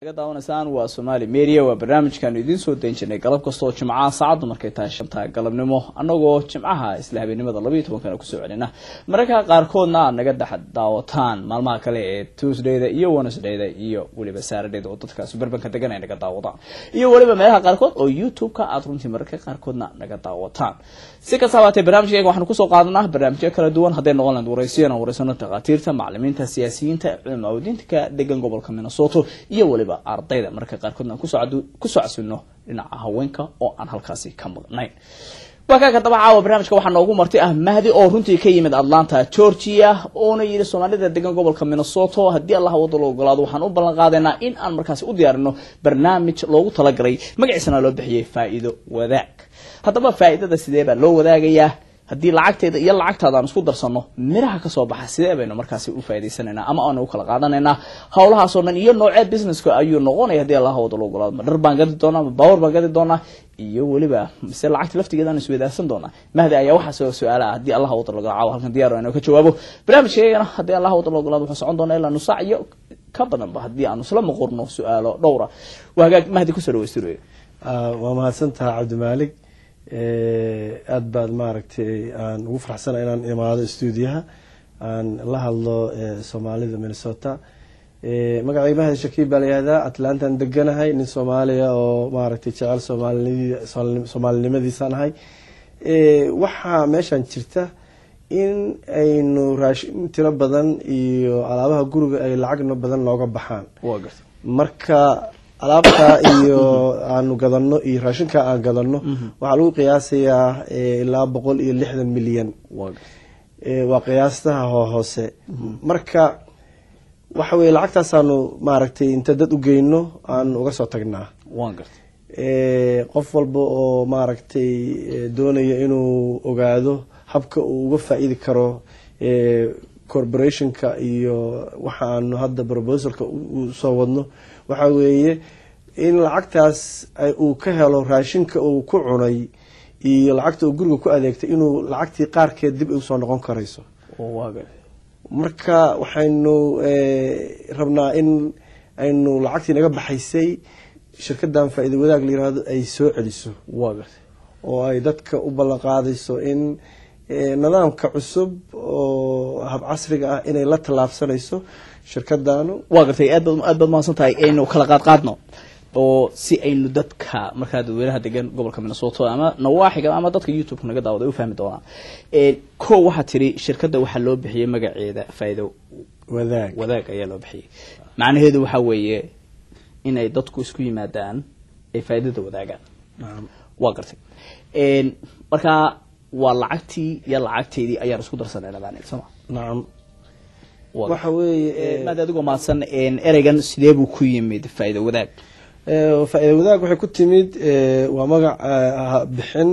daawanaysan waa Soomaali Media waa barnaamijkan idin soo deynjinay galab kasto Jimcaha saacadu markay tahay 5 galabnimo anagoo Jimcaha isla habeenimada 12 kana ku soo celina marka qaar koodna naga daawataan maalmaha kale ee Tuesday-da iyo Wednesday-da iyo waliba Saturday-da oo dadka suburbanka degan ay naga daawadaan iyo waliba meelaha qaar kood oo YouTube-ka aad runtii marka qaar koodna naga daawataan si ka saabtay barnaamijka waxaan ku soo qaadanaa barnaamijyo kala duwan haday noqon wareysano taqaatiirta macallimiinta siyaasiyiinta cilmi-awoodinta degan gobolka Minnesota iyo waliba ardayda marka qaar koodna ku socodno dhinaca haweenka oo aan halkaasi ka maqnayn waxa ka daba barnaamijka waxa noogu martay Mahdi oo runtii ka yimid Atlanta Georgia oo yiri Soomaalida degan gobolka Minnesota hadii Allah wada loo ogolaado waxaan u ballan qaadaynaa in aan markaas u diyaarino barnaamij loogu talagalay magaciisana loo bixiyay faa'iido wadaag hadaba faa'iidada sidee baa loo wadaagayaa hadii lacagteeda iyo lacagtaada aan isku darsano miraha ka soo baxa sidee baynu markaas u faa'iideysanayna ama aan u kala qaadanayna hawlahaas oo dhan iyo nooca businesska ayuu noqonaya hadii Allah wada loo ogolaado ma dhar baan gadi doonaa ma power baan gadi doonaa iyo waliba mise lacagta laftigeeda aan isweydaarsan doonaa Mahdi ayaa waxa soo su'aalaha hadii Allah wada loo ogolaado halkan diyaar ah inuu ka jawaabo barnaamijkeena hadii Allah wada loo ogolaado wuxuu socon doonaa ilaa nus saac iyo ka badan ba hadii aan isla maqorno su'aalo dhowr ah waa Mahdi ku soo dhaweystay waa mahadsantahay Cabdi Maalik aad baad maaragtay aan ugu faraxsanahay inaan imaado stuudiyaha aan la hadlo Soomaalida Minnesota magacayga Mahdi Shakiib baa leeyahay Atlanta deganahay nin Soomaaliya oo maaragtay jecel Soomaalinimadiisa ahay waxa meeshan jirta in aynu raashin tiro badan iyo alaabaha guriga ay lacag badan looga baxaan marka alaabta iyo aanu gadano iyo raashinka aan gadano waxa lagu qiyaasayaa ilaa 160 milyan waa qiyaastaha hoose marka waxa weey lacagtaas aanu maaragtay inta dad u geyno aan uga soo tagnaa qof walba oo maaragtay doonaya inuu ogaado habka uu uga faa'iidi karo corporationka iyo waxa aanu hadda proposalka u soo wadno waxa weeye in lacagtaas ay uu ka helo raashinka uu ku cunay iyo lacagta uu guriga ku adeegtay inuu lacagtii qaarkeed dib u soo noqon karayso marka waxaynu rabnaa in aynu lacagtii naga baxaysay shirkaddan faa'iido wadaag la yiraahdo ay soo celiso oo ay dadka u ballan qaadayso in nidaamka cusub oo hab casriga ah inay la talaabsanayso shirkaddaanu waa gartay aad baad maasantahay inuu kala qaadno oo si aynu dadka marka dadweynaha degan gobolka Minnesota ama nawaaxiga ama dadka YouTube naga daawada u fahmi doonaan ko waxa tiri shirkadda waxa loo bixiyay magaceeda faa'iido wadaag ayaa loo bixiyay macnaheedu waxa weeye in ay dadku isku yimaadaan ay faa'iidada wadaagaan waa gartay marka waa lacagtii iyo lacagteedii ayaan isku darsanayna baan isma naam waxa weeye maad adigu maasan ereygan sidee buu ku yimid faa'iido wadaag faa'iido wadaag waxay ku timid waa magac bixin